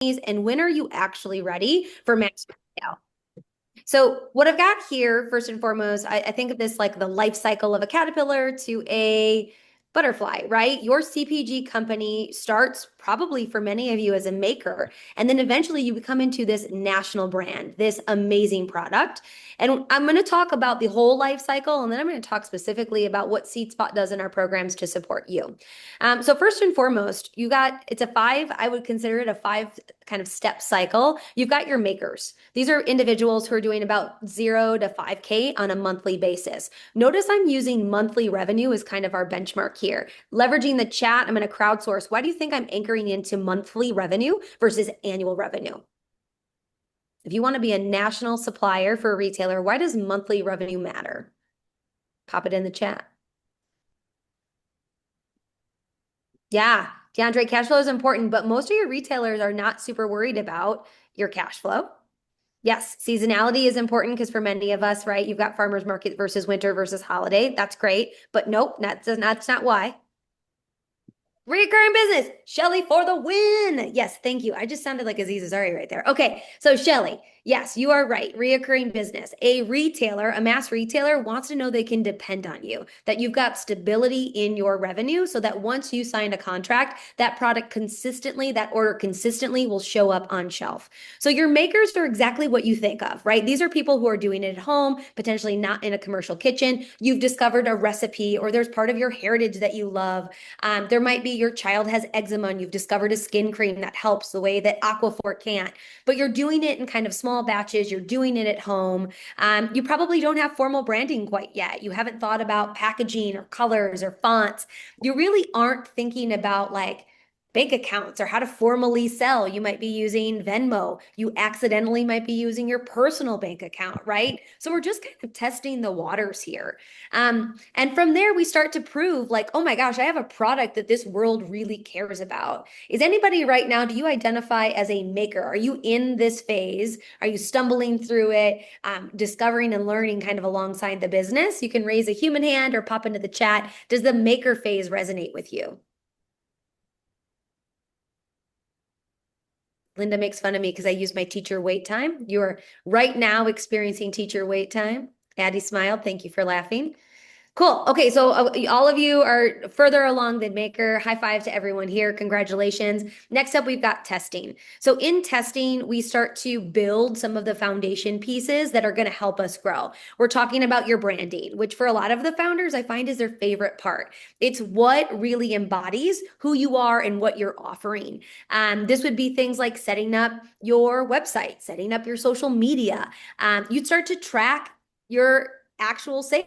and when are you actually ready for mass scale? So what I've got here, first and foremost, I think of this like the life cycle of a caterpillar to a butterfly, right? Your CPG company starts probably for many of you as a maker, and then eventually you become into this national brand, this amazing product. And I'm going to talk about the whole life cycle, and then I'm going to talk specifically about what SeedSpot does in our programs to support you. So first and foremost, it's a five, I would consider it a five kind of step cycle. You've got your makers. These are individuals who are doing about 0 to 5K on a monthly basis. Notice I'm using monthly revenue as kind of our benchmark here. Leveraging the chat, I'm going to crowdsource. Why do you think I'm anchoring into monthly revenue versus annual revenue? If you want to be a national supplier for a retailer, why does monthly revenue matter? Pop it in the chat. Yeah, DeAndre, cash flow is important, but most of your retailers are not super worried about your cash flow. Yes, seasonality is important because for many of us, right, you've got farmers market versus winter versus holiday. That's great, but nope, that's not why. Recurring business, Shelly for the win. Yes, thank you. I just sounded like Aziz Ansari right there. Okay, so Shelly, yes, you are right. Reoccurring business. A retailer, a mass retailer wants to know they can depend on you, that you've got stability in your revenue so that once you sign a contract, that product consistently, that order consistently will show up on shelf. So your makers are exactly what you think of, right? These are people who are doing it at home, potentially not in a commercial kitchen. You've discovered a recipe or there's part of your heritage that you love. There might be your child has eczema and you've discovered a skin cream that helps the way that Aquaphor can't, but you're doing it in kind of small batches. You're doing it at home. You probably don't have formal branding quite yet. You haven't thought about packaging or colors or fonts. You really aren't thinking about like bank accounts or how to formally sell. You might be using Venmo. You accidentally might be using your personal bank account, right? So we're just kind of testing the waters here. And from there, we start to prove like, oh my gosh, I have a product that this world really cares about. Is anybody right now, do you identify as a maker? Are you in this phase? Are you stumbling through it, discovering and learning kind of alongside the business? You can raise a human hand or pop into the chat. Does the maker phase resonate with you? Linda makes fun of me because I use my teacher wait time. You are right now experiencing teacher wait time. Addie smiled. Thank you for laughing. Cool. Okay, so all of you are further along than Maker. High five to everyone here. Congratulations. Next up, we've got testing. So in testing, we start to build some of the foundation pieces that are going to help us grow. We're talking about your branding, which for a lot of the founders, I find is their favorite part. It's what really embodies who you are and what you're offering. This would be things like setting up your website, setting up your social media. You'd start to track your actual sales,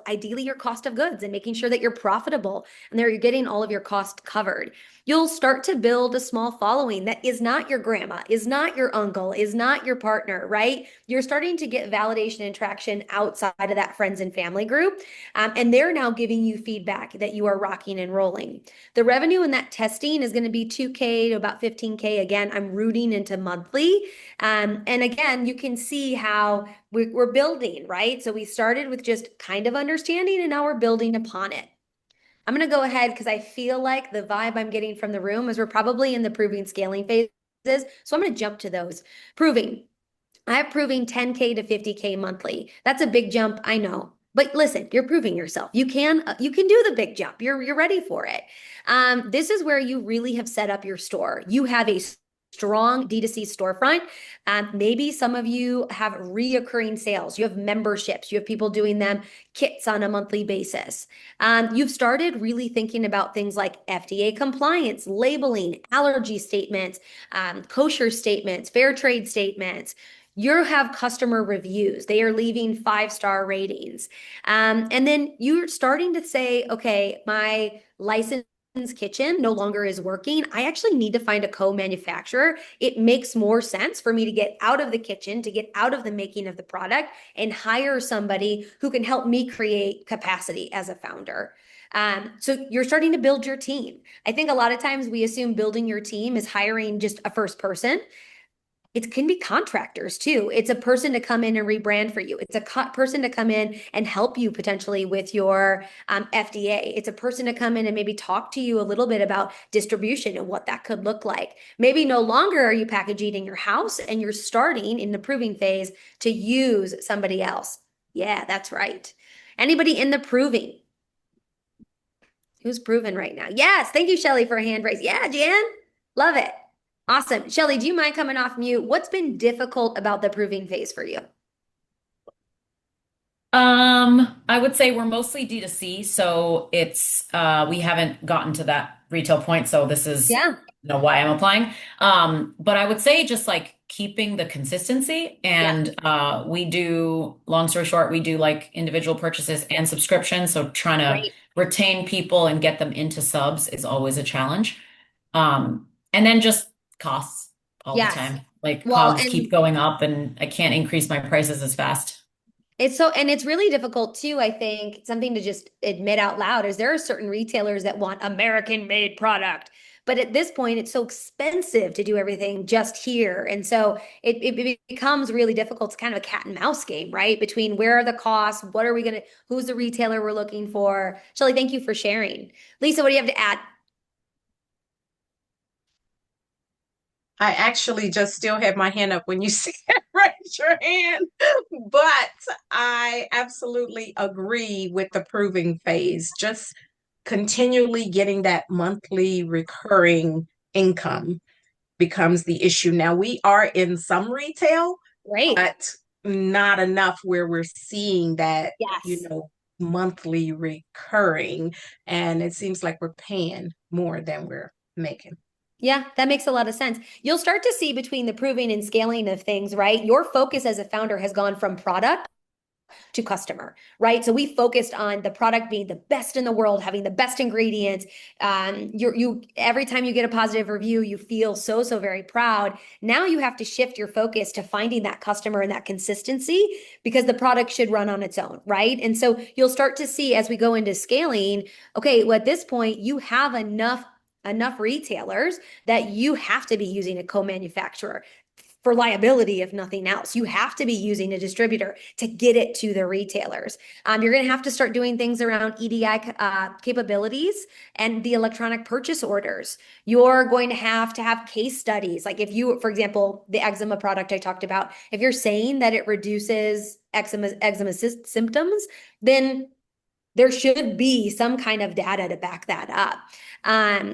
ideally your cost of goods and making sure that you're profitable and that you're getting all of your costs covered. You'll start to build a small following that is not your grandma, is not your uncle, is not your partner, right? You're starting to get validation and traction outside of that friends and family group. And they're now giving you feedback that you are rocking and rolling. The revenue in that testing is going to be 2K to about 15K. Again, I'm rooting into monthly. And again, you can see how we're building, right? So we started with just kind of understanding and now we're building upon it. I'm going to go ahead because I feel like the vibe I'm getting from the room is we're probably in the proving scaling phases. So I'm going to jump to those. Proving. I'm proving 10K to 50K monthly. That's a big jump, I know. But listen, you're proving yourself. You can do the big jump. You're ready for it. This is where you really have set up your store. You have a strong D2C storefront. Maybe some of you have reoccurring sales. You have memberships. You have people doing them kits on a monthly basis. You've started really thinking about things like FDA compliance, labeling, allergy statements, kosher statements, fair trade statements. You have customer reviews. They are leaving 5-star ratings. And then you're starting to say, okay, my license kitchen no longer is working. I actually need to find a co-manufacturer. It makes more sense for me to get out of the kitchen, to get out of the making of the product and hire somebody who can help me create capacity as a founder. So you're starting to build your team. I think a lot of times we assume building your team is hiring just a first person. It can be contractors too. It's a person to come in and rebrand for you. It's a person to come in and help you potentially with your FDA. It's a person to come in and maybe talk to you a little bit about distribution and what that could look like. Maybe no longer are you packaging in your house and you're starting in the proving phase to use somebody else. Yeah, that's right. Anybody in the proving? Who's proven right now? Yes, thank you, Shelly, for a hand raise. Yeah, Jan, love it. Awesome. Shelly, do you mind coming off mute? What's been difficult about the proving phase for you? I would say we're mostly D2C, so it's we haven't gotten to that retail point, so this is Yeah. why I'm applying. But I would say just like keeping the consistency Yeah. and we do, long story short, we do like individual purchases and subscriptions, so trying to Great. retain people and get them into subs is always a challenge. And then just costs all the Yes. time. Like Well, COGS keep and going up and I can't increase my prices as fast. and it's really difficult too, I think, something to just admit out loud is there are certain retailers that want American made product. But at this point, it's so expensive to do everything just here. And so it becomes really difficult. It's kind of a cat and mouse game, right? Between where are the costs? What are we going to, who's the retailer we're looking for? Shelly, thank you for sharing. Lisa, what do you have to add? I actually just still had my hand up when you said raise your hand, but I absolutely agree with the proving phase. Just continually getting that monthly recurring income becomes the issue. Now, we are in some retail, Great. but not enough where we're seeing that, Yes. monthly recurring. And it seems like we're paying more than we're making. Yeah, that makes a lot of sense. You'll start to see between the proving and scaling of things, right? Your focus as a founder has gone from product to customer, right? So we focused on the product being the best in the world, having the best ingredients. You every time you get a positive review, you feel so very proud. Now you have to shift your focus to finding that customer and that consistency because the product should run on its own, right? And so you'll start to see as we go into scaling, okay, well, at this point you have enough retailers that you have to be using a co-manufacturer for liability, if nothing else. You have to be using a distributor to get it to the retailers. You're going to have to start doing things around EDI capabilities and the electronic purchase orders. You're going to have case studies. Like if you, for example, the eczema product I talked about, if you're saying that it reduces eczema symptoms, then there should be some kind of data to back that up.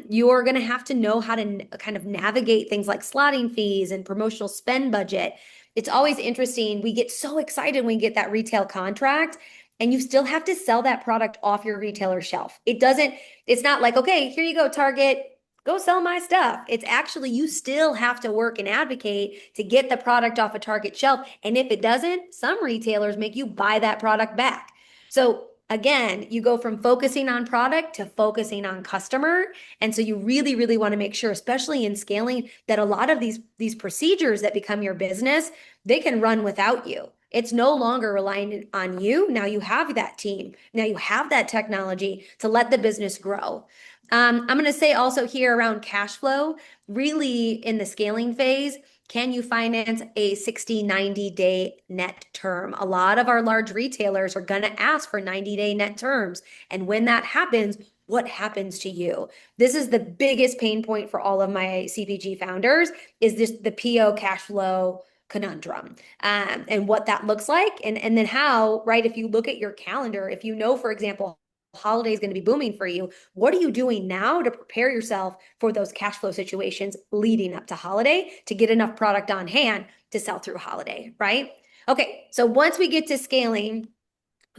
You're going to have to know how to kind of navigate things like slotting fees and promotional spend budget. It's always interesting. We get so excited when we get that retail contract, and you still have to sell that product off your retailer shelf. It's not like, okay, here you go, Target, go sell my stuff. It's actually, you still have to work and advocate to get the product off a Target shelf. And if it doesn't, some retailers make you buy that product back. So again, you go from focusing on product to focusing on customer. And so you really want to make sure, especially in scaling, that a lot of these procedures that become your business, they can run without you. It's no longer relying on you. Now you have that team. Now you have that technology to let the business grow. I'm going to say also here around cash flow, really in the scaling phase, can you finance a 60, 90-day net term? A lot of our large retailers are going to ask for 90-day net terms. And when that happens, what happens to you? This is the biggest pain point for all of my CPG founders is this the PO cash flow conundrum and what that looks like. And then how, right, if you look at your calendar, if you know, for example, holiday is going to be booming for you. What are you doing now to prepare yourself for those cash flow situations leading up to holiday to get enough product on hand to sell through holiday, right? Okay, so once we get to scaling,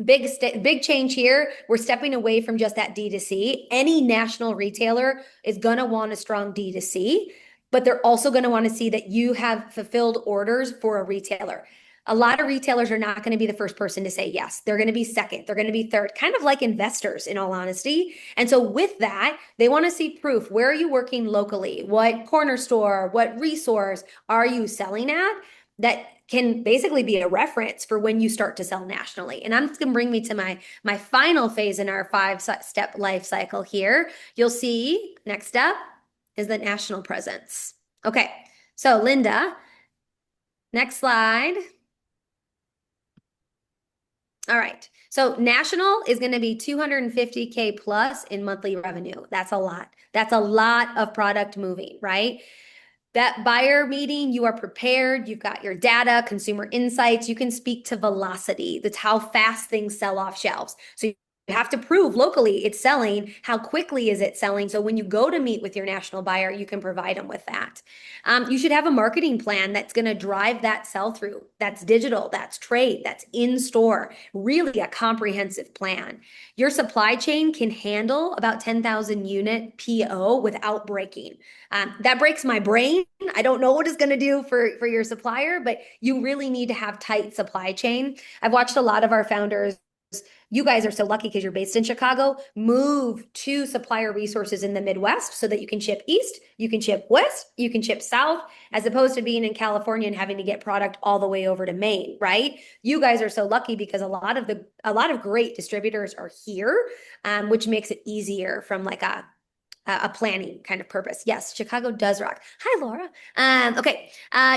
big change here. We're stepping away from just that D2C. Any national retailer is going to want a strong D2C, but they're also going to want to see that you have fulfilled orders for a retailer. A lot of retailers are not going to be the first person to say yes. They're going to be second. They're going to be third, kind of like investors, in all honesty. And so, with that, they want to see proof. Where are you working locally? What corner store, what resource are you selling at? That can basically be a reference for when you start to sell nationally. And I'm just going to bring me to my final phase in our 5-step life cycle here. You'll see next step is the national presence. Okay. So Linda, Next slide. All right. So national is going to be 250K plus in monthly revenue. That's a lot. That's a lot of product moving, right? That buyer meeting, you are prepared. You've got your data, consumer insights. You can speak to velocity. That's how fast things sell off shelves. So you have to prove locally it's selling. How quickly is it selling? So when you go to meet with your national buyer, you can provide them with that. You should have a marketing plan that's going to drive that sell through. That's digital, that's trade, that's in store. Really a comprehensive plan. Your supply chain can handle about 10,000 unit PO without breaking. That breaks my brain. I don't know what it's going to do for your supplier, but you really need to have tight supply chain. I've watched a lot of our founders. You guys are so lucky because you're based in Chicago. Move to supplier resources in the Midwest so that you can ship east, you can ship west, you can ship south, as opposed to being in California and having to get product all the way over to Maine, right? You guys are so lucky because a lot of great distributors are here, which makes it easier from like a planning kind of purpose. Yes, Chicago does rock. Hi, Laura. Okay,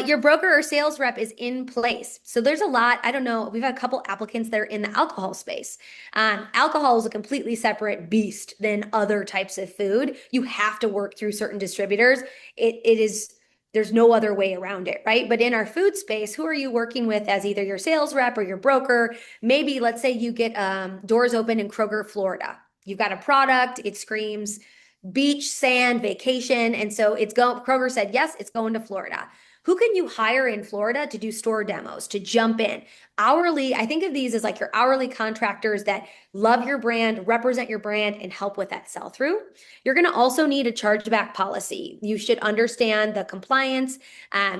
your broker or sales rep is in place. So there's a lot. I don't know. We've had a couple applicants that are in the alcohol space. Alcohol is a completely separate beast than other types of food. You have to work through certain distributors. It is. There's no other way around it, right? But in our food space, who are you working with as either your sales rep or your broker? Maybe let's say you get doors open in Kroger, Florida. You've got a product. It screams beach, sand, vacation. And so Kroger said, yes, it's going to Florida. Who can you hire in Florida to do store demos, to jump in? Hourly, I think of these as like your hourly contractors that love your brand, represent your brand, and help with that sell through. You're going to also need a chargeback policy. You should understand the compliance.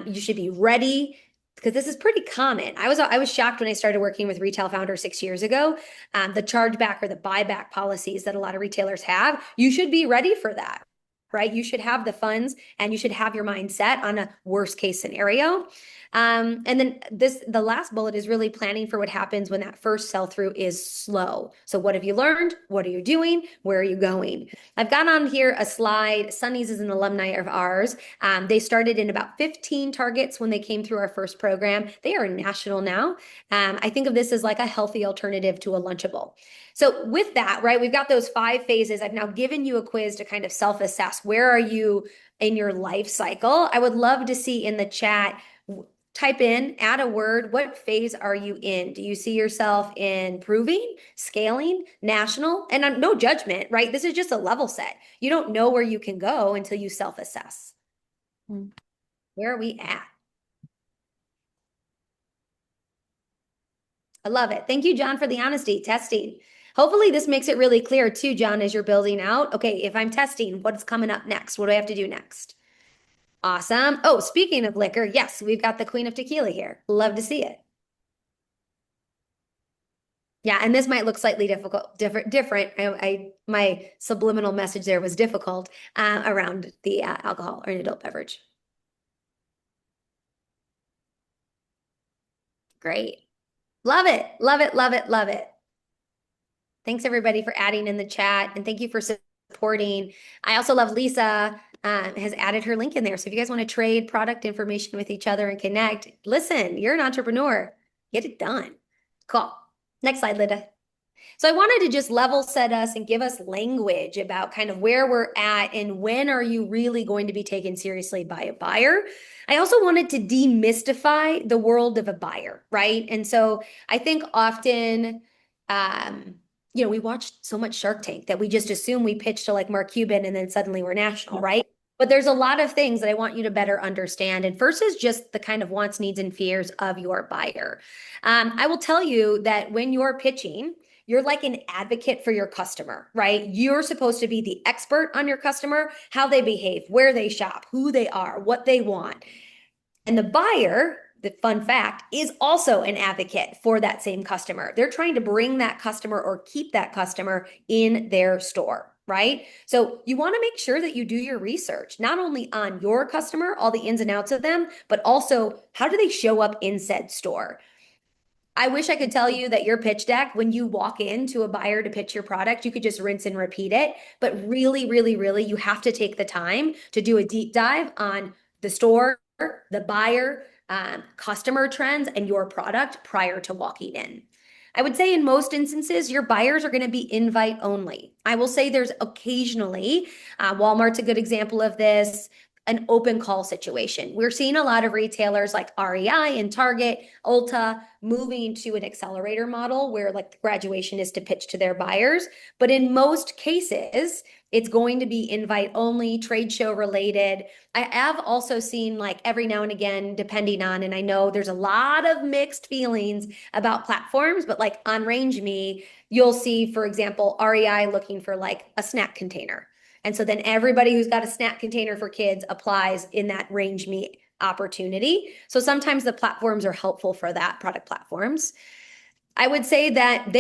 You should be ready because this is pretty common. I was shocked when I started working with Retail Founder 6 years ago. The chargeback or the buyback policies that a lot of retailers have, you should be ready for that, right? You should have the funds and you should have your mindset on a worst case scenario. And then the last bullet is really planning for what happens when that first sell through is slow. So what have you learned? What are you doing? Where are you going? I've got on here a slide. Sunny's is an alumni of ours. They started in about 15 targets when they came through our first program. They are national now. I think of this as like a healthy alternative to a Lunchable. So with that, right, we've got those 5 phases. I've now given you a quiz to kind of self-assess. Where are you in your life cycle? I would love to see in the chat, type in, add a word. What phase are you in? Do you see yourself in proving, scaling, national? And no judgment, right? This is just a level set. You don't know where you can go until you self-assess. Where are we at? I love it. Thank you, John, for the honesty. Testing. Hopefully this makes it really clear too, John, as you're building out. Okay, if I'm testing, what's coming up next? What do I have to do next? Awesome. Oh, speaking of liquor, yes, we've got the Queen of Tequila here. Love to see it. Yeah, and this might look slightly different. My subliminal message there was difficult around the alcohol or an adult beverage. Great. Love it. Love it. Love it. Love it. Thanks everybody for adding in the chat and thank you for supporting. I also love Lisa has added her link in there. So if you guys want to trade product information with each other and connect, listen, you're an entrepreneur. Get it done. Cool. Next slide, Linda. So I wanted to just level set us and give us language about kind of where we're at and when are you really going to be taken seriously by a buyer. I also wanted to demystify the world of a buyer, right? And so I think often, we watch so much Shark Tank that we just assume we pitch to like Mark Cuban and then suddenly we're national, right? But there's a lot of things that I want you to better understand. And first is just the kind of wants, needs, and fears of your buyer. I will tell you that when you're pitching, you're like an advocate for your customer, right? You're supposed to be the expert on your customer, how they behave, where they shop, who they are, what they want. And the buyer, the fun fact, is also an advocate for that same customer. They're trying to bring that customer or keep that customer in their store, right? So you want to make sure that you do your research, not only on your customer, all the ins and outs of them, but also how do they show up in said store? I wish I could tell you that your pitch deck, when you walk into a buyer to pitch your product, you could just rinse and repeat it. But really, really, really, you have to take the time to do a deep dive on the store, the buyer, customer trends and your product prior to walking in. I would say in most instances, your buyers are going to be invite only. I will say there's occasionally, Walmart's a good example of this, an open call situation. We're seeing a lot of retailers like REI and Target, Ulta moving to an accelerator model where like the graduation is to pitch to their buyers. But in most cases, it's going to be invite only, trade show related. I have also seen like every now and again, depending on, and I know there's a lot of mixed feelings about platforms, but like on Range Me, you'll see, for example, REI looking for like a snack container. And so then everybody who's got a snack container for kids applies in that Range Me opportunity. So sometimes the platforms are helpful for that, product platforms. I would say that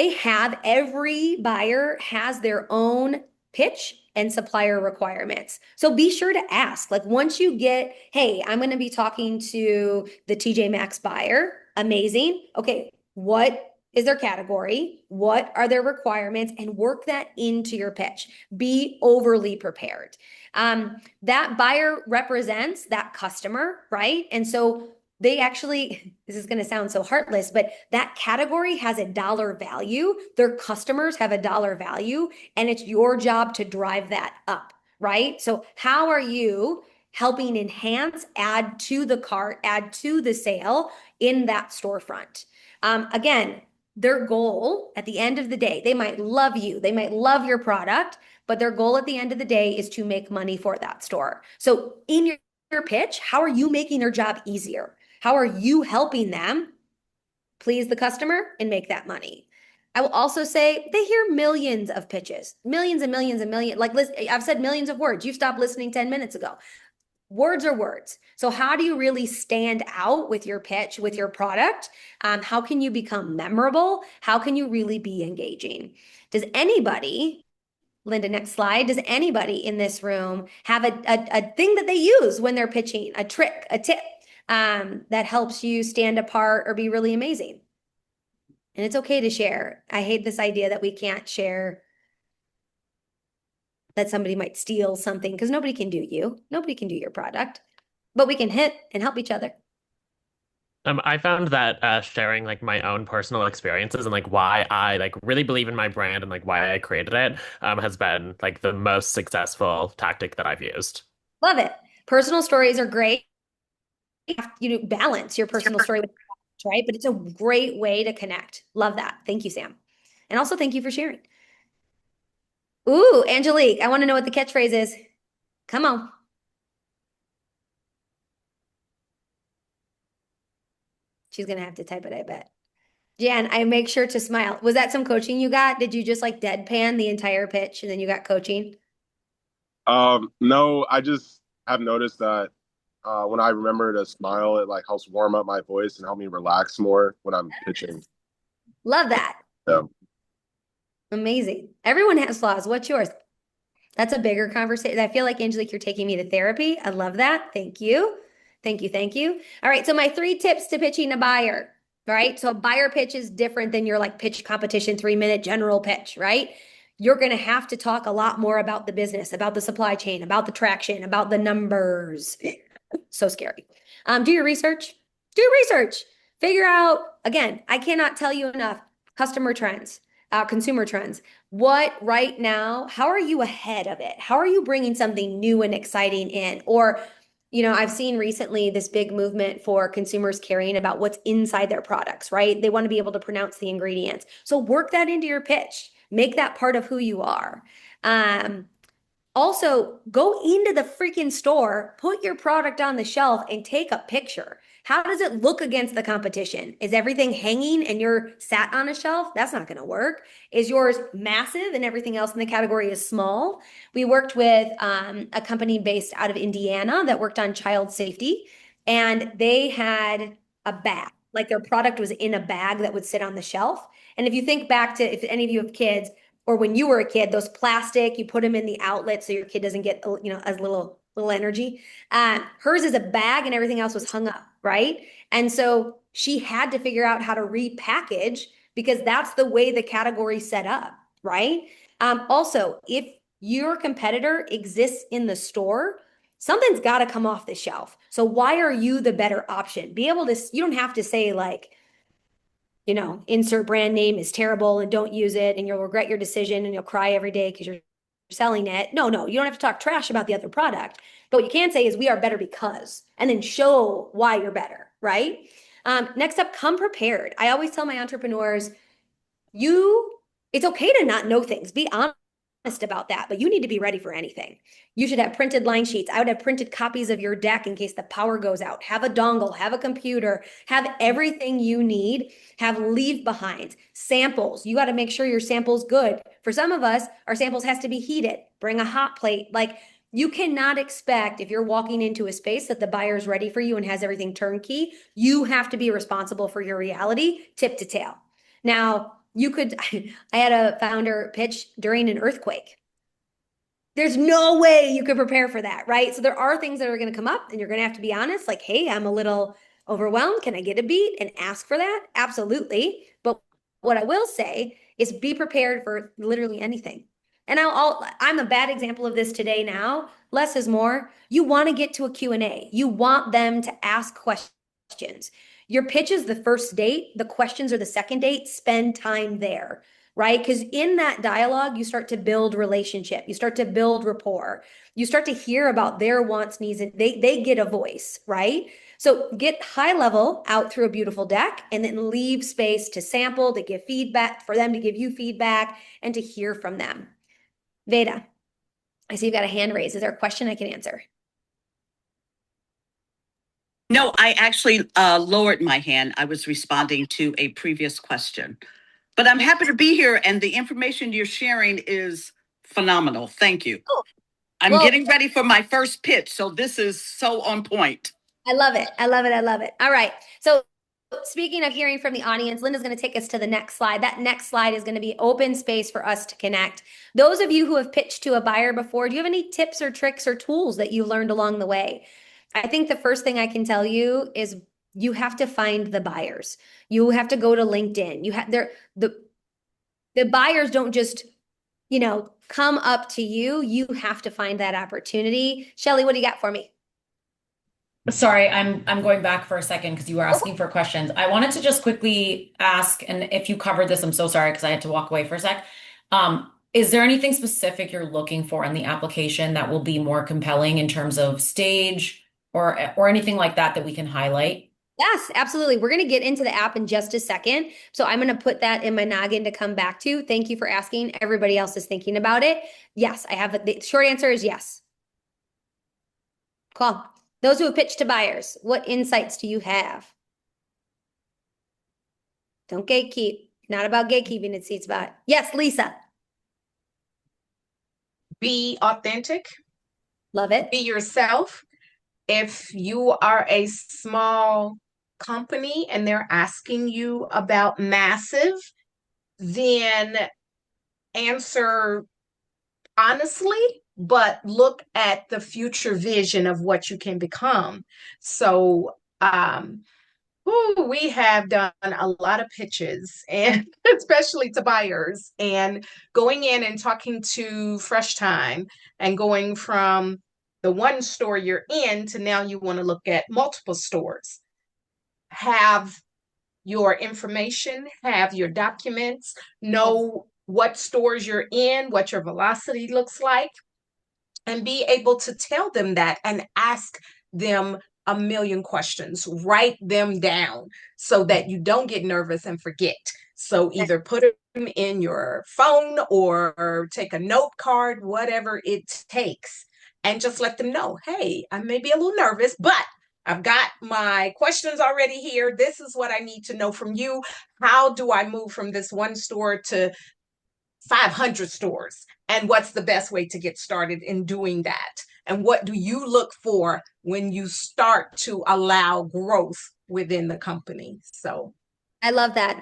every buyer has their own pitch and supplier requirements. So be sure to ask, like once you get, hey, I'm going to be talking to the TJ Maxx buyer. Amazing. Okay, what is their category? What are their requirements? And work that into your pitch. Be overly prepared. That buyer represents that customer, right? And so they actually, this is going to sound so heartless, but that category has a dollar value. Their customers have a dollar value, and it's your job to drive that up, right? So how are you helping enhance, add to the cart, add to the sale in that storefront? Again, their goal at the end of the day, they might love you, they might love your product, but their goal at the end of the day is to make money for that store. So in your pitch, how are you making their job easier? How are you helping them please the customer and make that money? I will also say they hear millions of pitches, millions and millions and millions. Like I've said millions of words. You stopped listening 10 minutes ago. Words are words. So how do you really stand out with your pitch, with your product? How can you become memorable? How can you really be engaging? Does anybody, Linda, next slide, does anybody in this room have a thing that they use when they're pitching, a trick, a tip that helps you stand apart or be really amazing? And it's okay to share. I hate this idea that we can't share, that somebody might steal something, because nobody can do you. Nobody can do your product, but we can hit and help each other. I found that sharing like my own personal experiences and like why I like really believe in my brand and like why I created it has been like the most successful tactic that I've used. Love it. Personal stories are great. You balance your personal story with, right? But it's a great way to connect. Love that. Thank you, Sam. And also thank you for sharing. Ooh, Angelique, I want to know what the catchphrase is. Come on. She's going to have to type it, I bet. Jan, I make sure to smile. Was that some coaching you got? Did you just like deadpan the entire pitch and then you got coaching? No, I just have noticed that when I remember to smile, it like helps warm up my voice and help me relax more when I'm pitching. Love that. So, Amazing. Everyone has flaws. What's yours? That's a bigger conversation. I feel like, Angelique, you're taking me to therapy. I love that. Thank you. Thank you. Thank you. All right. So my 3 tips to pitching a buyer, right? So a buyer pitch is different than your like pitch competition 3-minute general pitch, right? You're going to have to talk a lot more about the business, about the supply chain, about the traction, about the numbers. So scary. Do your research. Do your research. Figure out, again, I cannot tell you enough, customer trends, consumer trends. What right now, how are you ahead of it? How are you bringing something new and exciting in? Or, I've seen recently this big movement for consumers caring about what's inside their products, right? They want to be able to pronounce the ingredients. So work that into your pitch. Make that part of who you are. Also, go into the freaking store, put your product on the shelf and take a picture. How does it look against the competition? Is everything hanging and you're sat on a shelf? That's not going to work. Is yours massive and everything else in the category is small? We worked with a company based out of Indiana that worked on child safety, and they had a bag, like their product was in a bag that would sit on the shelf. And if you think back to, if any of you have kids, or when you were a kid, those plastic, you put them in the outlet so your kid doesn't get, as little energy. Hers is a bag and everything else was hung up, right? And so she had to figure out how to repackage because that's the way the category set up, right? Also, if your competitor exists in the store, something's got to come off the shelf. So why are you the better option? Be able to, you don't have to say like, insert brand name is terrible and don't use it and you'll regret your decision and you'll cry every day because you're selling it. No, you don't have to talk trash about the other product. But what you can say is we are better because, and then show why you're better, right? Next up, come prepared. I always tell my entrepreneurs, it's okay to not know things. Be honest about that, but you need to be ready for anything. You should have printed line sheets. I would have printed copies of your deck in case the power goes out. Have a dongle, have a computer, have everything you need. Have leave behinds, samples. You got to make sure your sample's good. For some of us, our samples has to be heated. Bring a hot plate. Like you cannot expect if you're walking into a space that the buyer's ready for you and has everything turnkey. You have to be responsible for your reality, tip to tail. Now, I had a founder pitch during an earthquake. There's no way you could prepare for that, right? So there are things that are going to come up and you're going to have to be honest, like, hey, I'm a little overwhelmed. Can I get a beat? And ask for that? Absolutely. But what I will say is be prepared for literally anything. And I'm a bad example of this today now. Less is more. You want to get to a Q&A. You want them to ask questions. Your pitch is the first date. The questions are the second date. Spend time there, right? Because in that dialogue, you start to build relationship. You start to build rapport. You start to hear about their wants, needs, and they get a voice, right? So get high level out through a beautiful deck and then leave space to sample, to give feedback, for them to give you feedback and to hear from them. Veda, I see you've got a hand raised. Is there a question I can answer? No, I actually lowered my hand. I was responding to a previous question. But I'm happy to be here, and the information you're sharing is phenomenal. Thank you. Cool. I'm getting ready for my first pitch, so this is so on point. I love it. I love it. I love it. All right. So speaking of hearing from the audience, Linda's going to take us to the next slide. That next slide is going to be open space for us to connect. Those of you who have pitched to a buyer before, do you have any tips or tricks or tools that you've learned along the way? I think the first thing I can tell you is you have to find the buyers. You have to go to LinkedIn. The buyers don't just, come up to you. You have to find that opportunity. Shelly, what do you got for me? Sorry, I'm going back for a second because you were asking for questions. I wanted to just quickly ask, and if you covered this, I'm so sorry because I had to walk away for a sec. Is there anything specific you're looking for in the application that will be more compelling in terms of stage or anything like that we can highlight? Yes, absolutely. We're going to get into the app in just a second. So I'm going to put that in my noggin to come back to. Thank you for asking. Everybody else is thinking about it. Yes, I have. The short answer is yes. Cool. Those who have pitched to buyers, what insights do you have? Don't gatekeep. Not about gatekeeping, it's about. Yes, Lisa. Be authentic. Love it. Be yourself. If you are a small company and they're asking you about massive, then answer honestly, but look at the future vision of what you can become. So, we have done a lot of pitches, and especially to buyers, and going in and talking to Fresh Time and going from the one store you're in to now you want to look at multiple stores. Have your information, have your documents, know what stores you're in, what your velocity looks like, and be able to tell them that and ask them a million questions. Write them down so that you don't get nervous and forget. So either put them in your phone or take a note card, whatever it takes, and just let them know, hey, I may be a little nervous, but I've got my questions already here. This is what I need to know from you. How do I move from this one store to 500 stores? And what's the best way to get started in doing that? And what do you look for when you start to allow growth within the company? So I love that.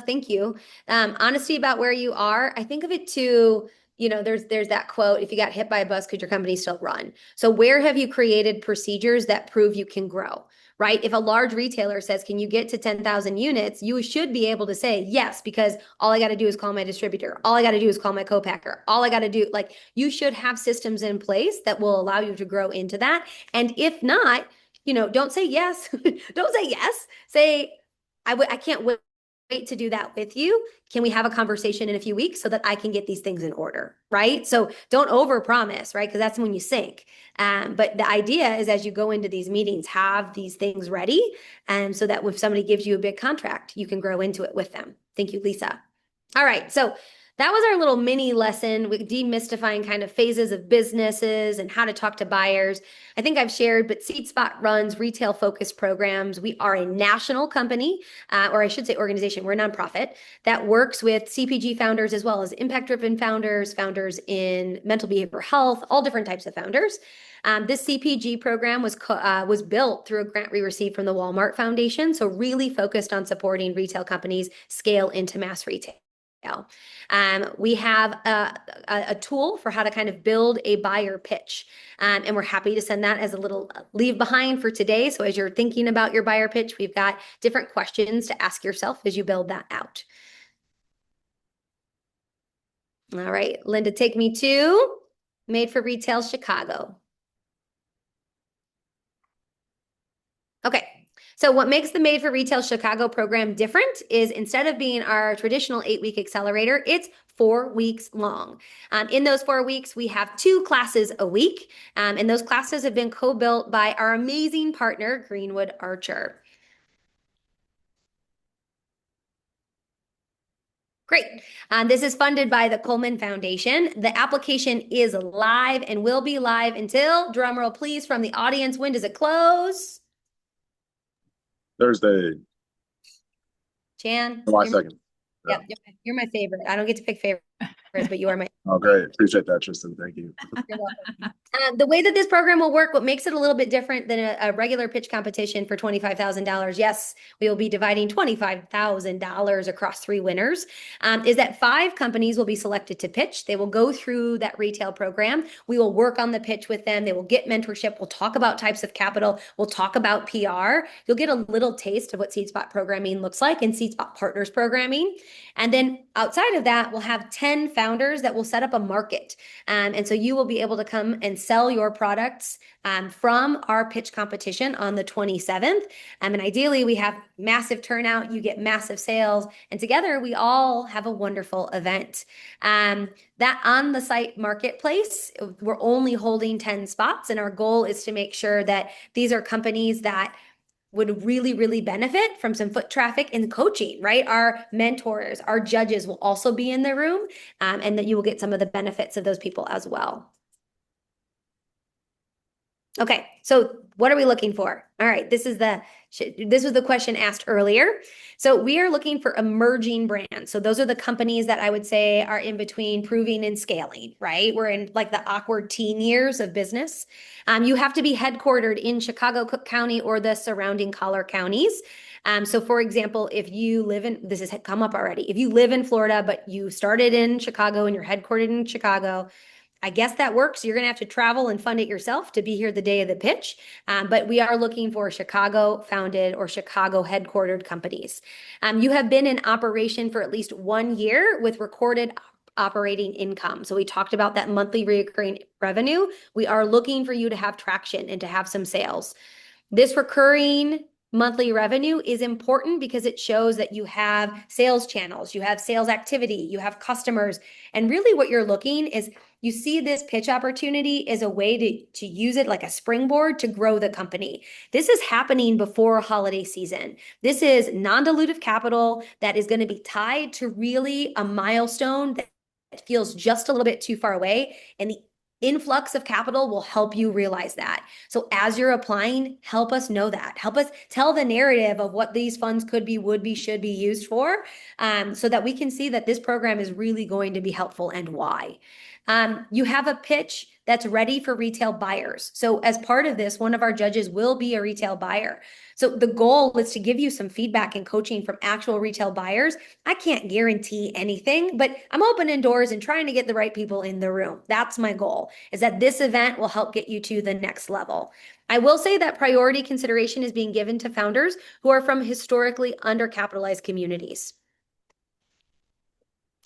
Thank you. Honesty about where you are. I think of it too, there's that quote, if you got hit by a bus, could your company still run? So where have you created procedures that prove you can grow, right? If a large retailer says, can you get to 10,000 units, you should be able to say yes, because all I got to do is call my distributor. All I got to do is call my co-packer. All I got to do, like, you should have systems in place that will allow you to grow into that. And if not, don't say yes. Don't say yes. Say, I can't wait to do that with you. Can we have a conversation in a few weeks so that I can get these things in order, right? So don't overpromise, right? Because that's when you sink. But the idea is, as you go into these meetings, have these things ready, so that if somebody gives you a big contract, you can grow into it with them. Thank you, Lisa. All right, so that was our little mini lesson with demystifying kind of phases of businesses and how to talk to buyers. I think I've shared, but SeedSpot runs retail-focused programs. We are a national company, or I should say organization, we're a nonprofit, that works with CPG founders as well as impact-driven founders, founders in mental behavioral health, all different types of founders. This CPG program was built through a grant we received from the Walmart Foundation, so really focused on supporting retail companies scale into mass retail. We have a tool for how to kind of build a buyer pitch. And we're happy to send that as a little leave behind for today. So as you're thinking about your buyer pitch, we've got different questions to ask yourself as you build that out. All right, Linda, take me to Made for Retail Chicago. Okay. So what makes the Made for Retail Chicago program different is, instead of being our traditional 8-week accelerator, it's 4 weeks long. In those 4 weeks, we have 2 classes a week, and those classes have been co-built by our amazing partner, Greenwood Archer. Great. This is funded by the Coleman Foundation. The application is live and will be live until, drumroll please from the audience, when does it close? Thursday, Jan? July 2nd. Yep, you're my favorite. I don't get to pick favorites, but you are my. Oh, great. Appreciate that, Tristan. Thank you. You're welcome. The way that this program will work, what makes it a little bit different than a regular pitch competition for $25,000, yes, we will be dividing $25,000 across 3 winners, is that 5 companies will be selected to pitch. They will go through that retail program. We will work on the pitch with them. They will get mentorship. We'll talk about types of capital. We'll talk about PR. You'll get a little taste of what SeedSpot programming looks like and SeedSpot Partners programming. And then outside of that, we'll have 10 founders that will set up a market. And so you will be able to come and sell your products from our pitch competition on the 27th. And ideally, we have massive turnout, you get massive sales, and together we all have a wonderful event. That on the site marketplace, we're only holding 10 spots, and our goal is to make sure that these are companies that would really, really benefit from some foot traffic and coaching, right? Our mentors, our judges will also be in the room, and that you will get some of the benefits of those people as well. Okay, so what are we looking for? All right, this was the question asked earlier. So we are looking for emerging brands. So those are the companies that I would say are in between proving and scaling, right? We're in like the awkward teen years of business. You have to be headquartered in Chicago, Cook County, or the surrounding collar counties. So for example, if you live in, this has come up already, if you live in Florida, but you started in Chicago and you're headquartered in Chicago, I guess that works. You're going to have to travel and fund it yourself to be here the day of the pitch. But we are looking for Chicago founded or Chicago headquartered companies. You have been in operation for at least 1 year with recorded operating income. So we talked about that monthly recurring revenue. We are looking for you to have traction and to have some sales. This recurring monthly revenue is important because it shows that you have sales channels, you have sales activity, you have customers. And really what you're looking is, you see this pitch opportunity as a way to use it like a springboard to grow the company. This is happening before holiday season. This is non-dilutive capital that is going to be tied to really a milestone that feels just a little bit too far away. And the influx of capital will help you realize that. So as you're applying, help us know that. Help us tell the narrative of what these funds could be, would be, should be used for, so that we can see that this program is really going to be helpful and why. You have a pitch that's ready for retail buyers. So as part of this, one of our judges will be a retail buyer. So the goal is to give you some feedback and coaching from actual retail buyers. I can't guarantee anything, but I'm opening doors and trying to get the right people in the room. That's my goal, is that this event will help get you to the next level. I will say that priority consideration is being given to founders who are from historically undercapitalized communities.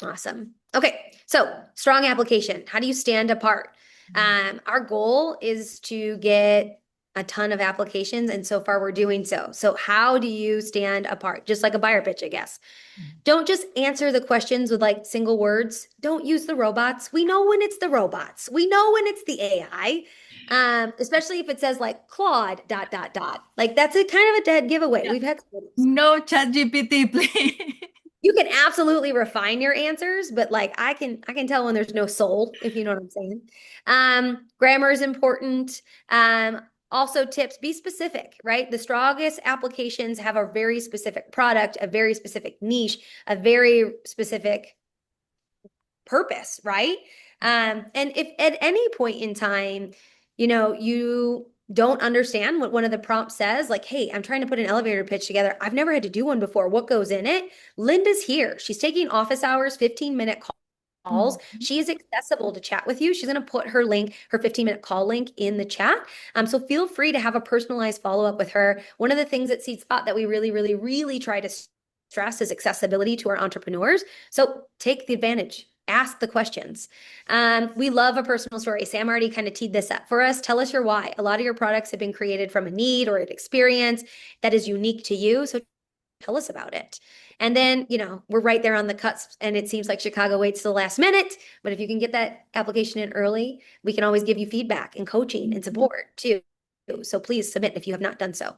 Awesome. Okay, so strong application. How do you stand apart? Our goal is to get a ton of applications, and so far we're doing so. So how do you stand apart? Just like a buyer pitch, I guess. Don't just answer the questions with like single words. Don't use the robots. We know when it's the robots. We know when it's the AI. Especially if it says like Claude ... Like that's a kind of a dead giveaway. Yeah. We've had No ChatGPT, please. You can absolutely refine your answers, but like I can tell when there's no soul, if you know what I'm saying. Grammar is important. Also tips, be specific, right? The strongest applications have a very specific product, a very specific niche, a very specific purpose, right? And if at any point in time, you don't understand what one of the prompts says, like, hey, I'm trying to put an elevator pitch together. I've never had to do one before. What goes in it? Linda's here. She's taking office hours, 15-minute calls. She is accessible to chat with you. She's going to put her link, her 15-minute call link in the chat. So feel free to have a personalized follow-up with her. One of the things at SeedSpot that we really, really, really try to stress is accessibility to our entrepreneurs. So take the advantage. Ask the questions. We love a personal story. Sam already kind of teed this up for us. Tell us your why. A lot of your products have been created from a need or an experience that is unique to you. So tell us about it. And then, we're right there on the cusp, and it seems like Chicago waits to the last minute. But if you can get that application in early, we can always give you feedback and coaching and support too. So please submit if you have not done so.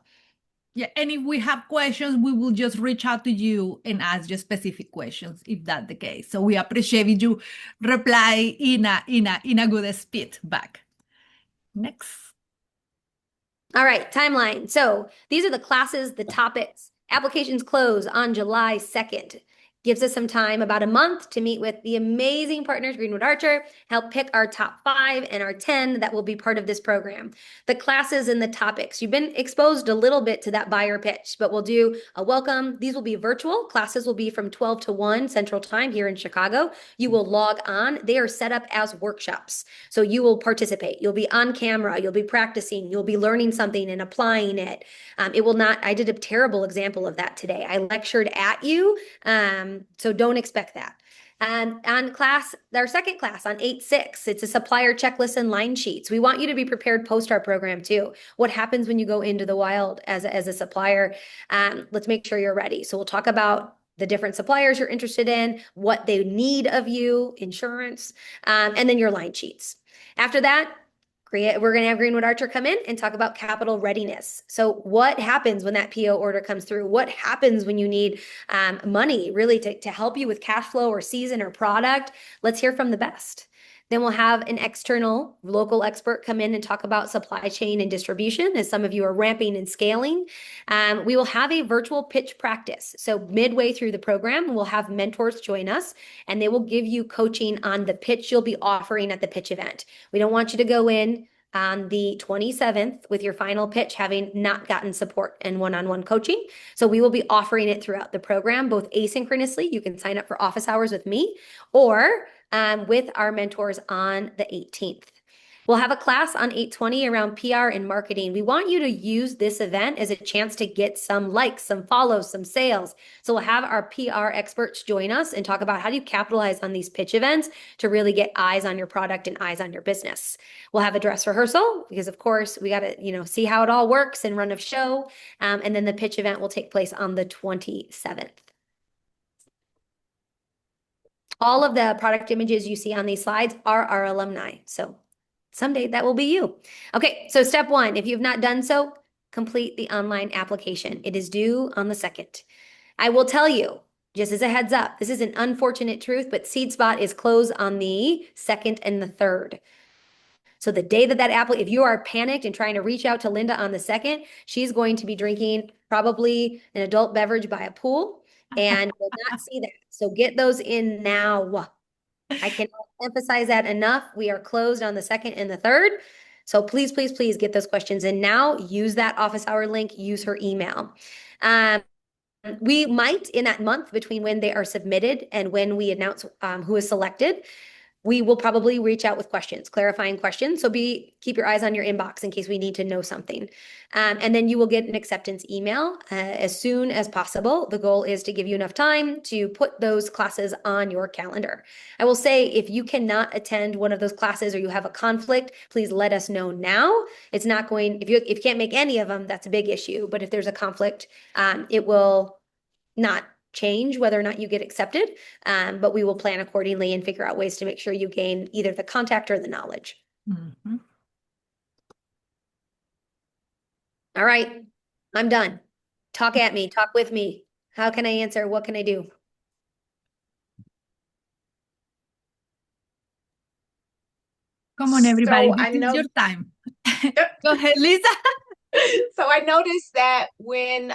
Yeah, and if we have questions, we will just reach out to you and ask you specific questions if that's the case. So we appreciate you reply in a good speed back. Next. All right, timeline. So these are the classes, the topics. Applications close on July 2nd. Gives us some time, about a month, to meet with the amazing partners, Greenwood Archer, help pick our top 5 and our 10 that will be part of this program. The classes and the topics. You've been exposed a little bit to that buyer pitch, but we'll do a welcome. These will be virtual. Classes will be from 12 to 1 Central Time here in Chicago. You will log on. They are set up as workshops. So you will participate. You'll be on camera. You'll be practicing. You'll be learning something and applying it. It will not, I did a terrible example of that today. I lectured at you. So don't expect that. On class, our second class on 8/6, it's a supplier checklist and line sheets. We want you to be prepared post our program too. What happens when you go into the wild as a supplier? Let's make sure you're ready. So we'll talk about the different suppliers you're interested in, what they need of you, insurance, and then your line sheets. After that, we're going to have Greenwood Archer come in and talk about capital readiness. So what happens when that PO order comes through? What happens when you need money really to help you with cash flow or season or product? Let's hear from the best. Then we'll have an external local expert come in and talk about supply chain and distribution as some of you are ramping and scaling. We will have a virtual pitch practice. So midway through the program, we'll have mentors join us, and they will give you coaching on the pitch you'll be offering at the pitch event. We don't want you to go in on the 27th with your final pitch having not gotten support and one-on-one coaching. So we will be offering it throughout the program, both asynchronously. You can sign up for office hours with me, or with our mentors on the 18th. We'll have a class on 8/20 around PR and marketing. We want you to use this event as a chance to get some likes, some follows, some sales. So we'll have our PR experts join us and talk about how do you capitalize on these pitch events to really get eyes on your product and eyes on your business. We'll have a dress rehearsal because, of course, we got to see how it all works and run a show. And then the pitch event will take place on the 27th. All of the product images you see on these slides are our alumni. So someday that will be you. Okay, so step 1, if you've not done so, complete the online application. It is due on the 2nd. I will tell you, just as a heads up, this is an unfortunate truth, but SeedSpot is closed on the 2nd and the 3rd. So the day if you are panicked and trying to reach out to Linda on the 2nd, she's going to be drinking probably an adult beverage by a pool and will not see that. So get those in now. I cannot emphasize that enough. We are closed on the 2nd and the 3rd. So please, please, please get those questions in now. Use that office hour link, use her email. We might, in that month between when they are submitted and when we announce who is selected, we will probably reach out with questions, clarifying questions. So keep your eyes on your inbox in case we need to know something. And then you will get an acceptance email as soon as possible. The goal is to give you enough time to put those classes on your calendar. I will say, if you cannot attend one of those classes or you have a conflict, please let us know now. It's not going, if you can't make any of them, that's a big issue. But if there's a conflict, it will not change whether or not you get accepted, but we will plan accordingly and figure out ways to make sure you gain either the contact or the knowledge. Mhm. All right, I'm done. Talk at me, talk with me. How can I answer? What can I do? Come on, everybody. So I This is know your time. Go ahead, Lisa. so I noticed that when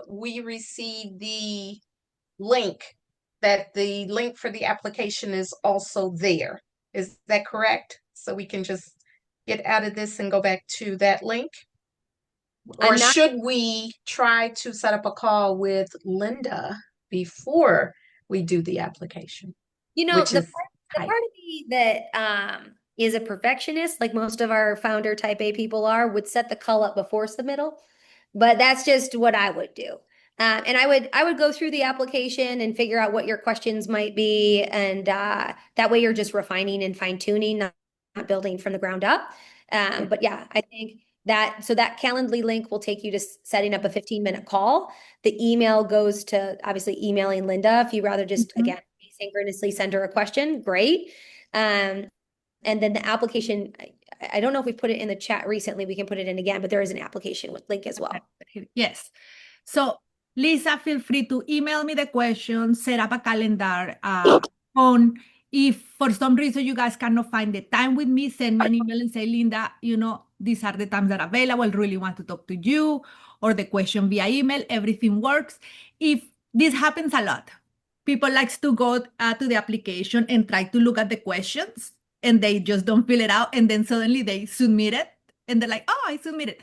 we receive the link, that the link for the application is also there. Is that correct? So we can just get out of this and go back to that link? Or I'm not, should we try to set up a call with Linda before we do the application, which the is part tight? of me that is a perfectionist, like most of our founder type A people are, would set the call up before submittal, but that's just what I would do. And I would go through the application and figure out what your questions might be, and that way you're just refining and fine tuning, not building from the ground up. But yeah, I think that that Calendly link will take you to setting up a 15-minute call. The email goes to obviously emailing Linda. If you rather just Mhm. again asynchronously send her a question, great. And then the application, I don't know if we put it in the chat recently. We can put it in again, but there is an application with link as well. Yes. So, Lisa, feel free to email me the questions, set up a calendar on. If for some reason you guys cannot find the time with me, send me an email and say, Linda, these are the times that are available. Really want to talk to you, or the question via email. Everything works. If this happens a lot, people likes to go to the application and try to look at the questions, and they just don't fill it out, and then suddenly they submit it, and they're like, oh, I submitted.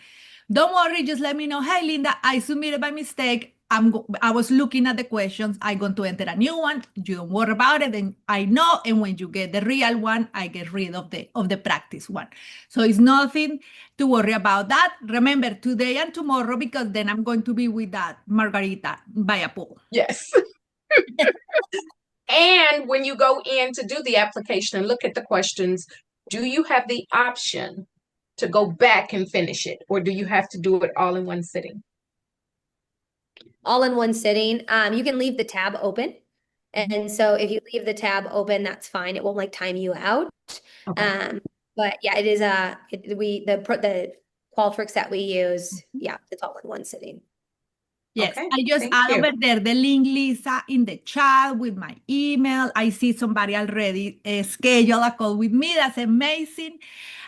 Don't worry, just let me know. Hey, Linda, I submitted by mistake. I was looking at the questions. I'm going to enter a new one. You don't worry about it. And I know. And when you get the real one, I get rid of the practice one. So it's nothing to worry about that. Remember, today and tomorrow, because then I'm going to be with that margarita by a pool. Yes. And when you go in to do the application and look at the questions, do you have the option to go back and finish it, or do you have to do it all in one sitting? All in one sitting. You can leave the tab open. And so if you leave the tab open, that's fine. It won't time you out. Okay. But yeah, it is the Qualtrics that we use. Yeah, it's all in one sitting. Yes, Okay, I just thank add you. over there the link, Lisa, in the chat with my email. I see somebody already schedule a call with me. That's amazing.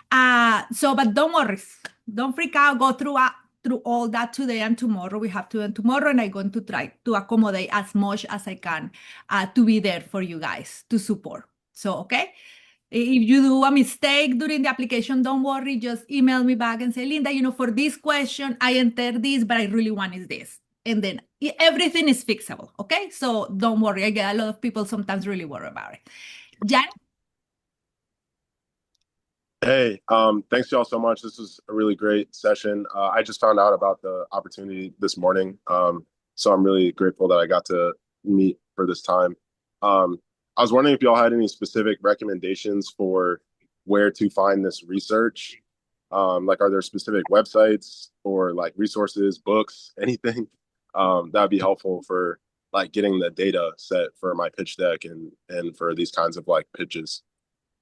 But don't worry, don't freak out. Go through all that today and tomorrow. We have to do tomorrow, and I'm going to try to accommodate as much as I can to be there for you guys to support. So, okay. If you do a mistake during the application, don't worry. Just email me back and say, Linda, for this question, I entered this, but I really wanted this. And then everything is fixable. Okay. So don't worry. I get a lot of people sometimes really worry about it. Jan? Hey, thanks y'all so much. This was a really great session. I just found out about the opportunity this morning. So I'm really grateful that I got to meet for this time. I was wondering if y'all had any specific recommendations for where to find this research. Are there specific websites or resources, books, anything? That would be helpful for getting the data set for my pitch deck and for these kinds of pitches.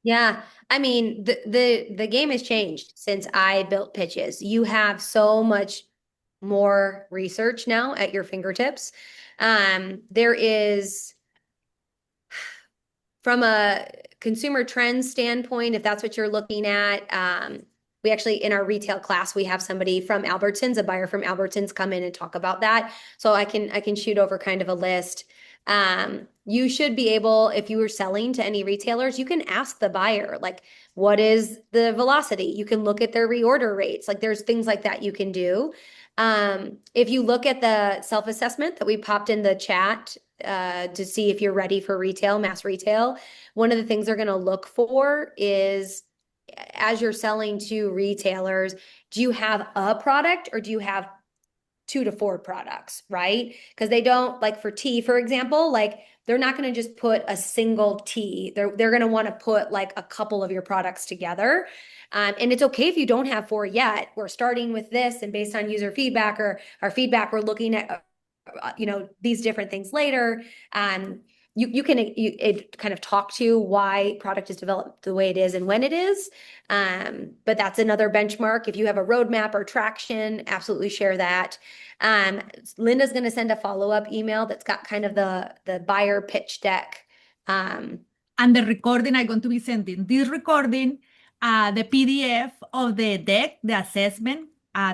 Yeah, I mean, the game has changed since I built pitches. You have so much more research now at your fingertips. There is, from a consumer trends standpoint, if that's what you're looking at, We actually, in our retail class, we have somebody from Albertsons, a buyer from Albertsons, come in and talk about that. So I can shoot over kind of a list. You should be able, if you were selling to any retailers, you can ask the buyer, like, what is the velocity? You can look at their reorder rates. Like, there's things like that you can do. If you look at the self-assessment that we popped in the chat to see if you're ready for retail, mass retail, one of the things they're going to look for is, as you're selling to retailers, do you have a product or do you have 2 to 4 products, right? Because they don't, like for tea, for example, like they're not going to just put a single tea. They're going to want to put like a couple of your products together. And it's okay if you don't have 4 yet. We're starting with this, and based on user feedback or our feedback, we're looking at these different things later. You can kind of talk to why product is developed the way it is and when it is. But that's another benchmark. If you have a roadmap or traction, absolutely share that. Linda's going to send a follow-up email that's got kind of the buyer pitch deck. And the recording, I'm going to be sending this recording, the PDF of the deck, the assessment,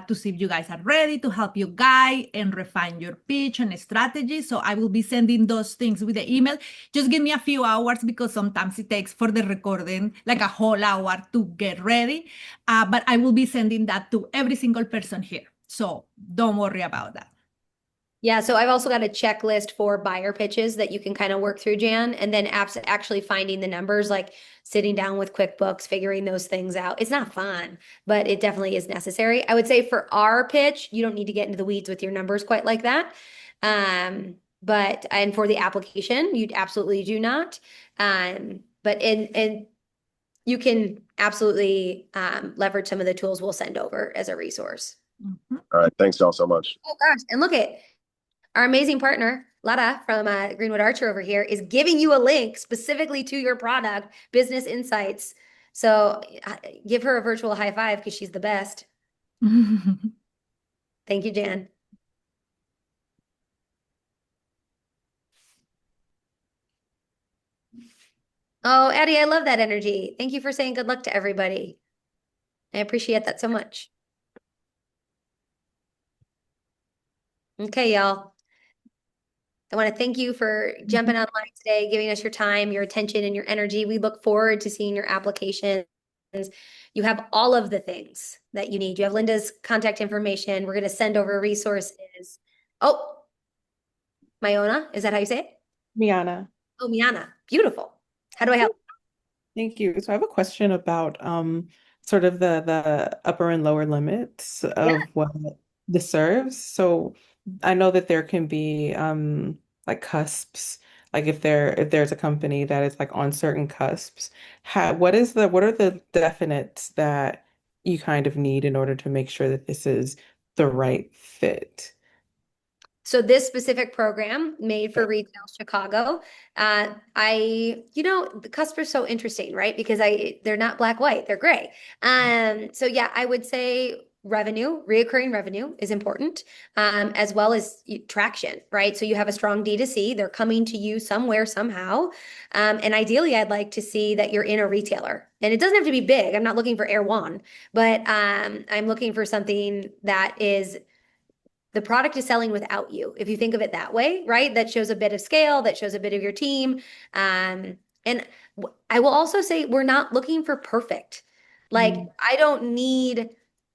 to see if you guys are ready, to help you guide and refine your pitch and strategy. So I will be sending those things with the email. Just give me a few hours because sometimes it takes for the recording like a whole hour to get ready. But I will be sending that to every single person here. So don't worry about that. Yeah, so I've also got a checklist for buyer pitches that you can kind of work through, Jan, and then actually finding the numbers, like sitting down with QuickBooks, figuring those things out. It's not fun, but it definitely is necessary. I would say for our pitch, you don't need to get into the weeds with your numbers quite like that. And for the application, you absolutely do not. But you can absolutely leverage some of the tools we'll send over as a resource. Mm-hmm. All right. Thanks y'all so much. Oh gosh, and look at our amazing partner, Lara from Greenwood Archer over here, is giving you a link specifically to your product, Business Insights. So give her a virtual high five because she's the best. Thank you, Jan. Oh, Addie, I love that energy. Thank you for saying good luck to everybody. I appreciate that so much. Okay, y'all. I want to thank you for jumping online today, giving us your time, your attention, and your energy. We look forward to seeing your applications. You have all of the things that you need. You have Linda's contact information. We're going to send over resources. Oh, Mayona, is that how you say it? Miana. Oh, Miana. Beautiful. How do I help? Thank you. So I have a question about sort of the upper and lower limits of what this serves. So I know that there can be like cusps, like if there's a company that is like on certain cusps, what are the definites that you kind of need in order to make sure that this is the right fit? So this specific program made for Retail Chicago, the cusp are so interesting, right? Because they're not black, white, they're gray. So yeah, I would say reoccurring revenue is important, as well as traction, right? So you have a strong D2C, they're coming to you somewhere, somehow. And ideally, I'd like to see that you're in a retailer. And it doesn't have to be big. I'm not looking for Erewhon, but I'm looking for something that is the product is selling without you. If you think of it that way, right? That shows a bit of scale, that shows a bit of your team. And I will also say we're not looking for perfect. Like I don't need,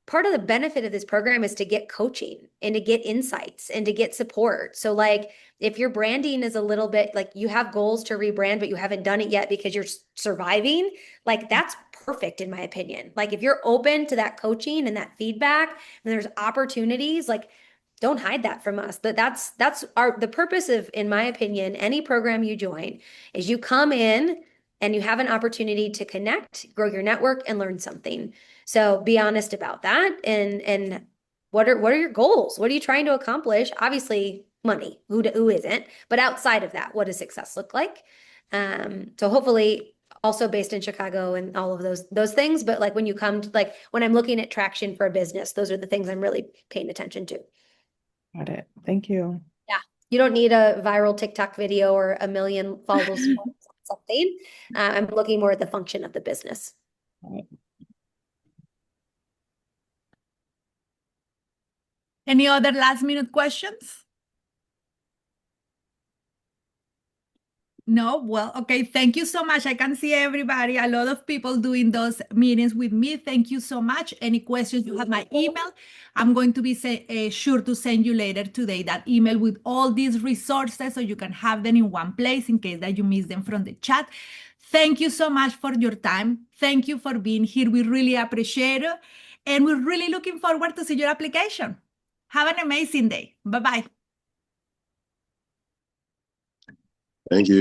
part of the benefit of this program is to get coaching and to get insights and to get support. So like if your branding is a little bit like you have goals to rebrand, but you haven't done it yet because you're surviving, like that's perfect in my opinion. Like if you're open to that coaching and that feedback and there's opportunities, like don't hide that from us. That's the purpose of, in my opinion, any program you join is you come in and you have an opportunity to connect, grow your network, and learn something. So be honest about that. And what are your goals? What are you trying to accomplish? Obviously, money. Who isn't? But outside of that, what does success look like? So hopefully also based in Chicago and all of those things. But like when you come to, like when I'm looking at traction for a business, those are the things I'm really paying attention to. Got it. Thank you. Yeah. You don't need a viral TikTok video or a million followers on something. I'm looking more at the function of the business. All right. Any other last minute questions? No? Well, okay. Thank you so much. I can see everybody, a lot of people doing those meetings with me. Thank you so much. Any questions, you have my email. I'm going to be sure to send you later today that email with all these resources so you can have them in one place in case that you miss them from the chat. Thank you so much for your time. Thank you for being here. We really appreciate it. And we're really looking forward to see your application. Have an amazing day. Bye-bye. Thank you.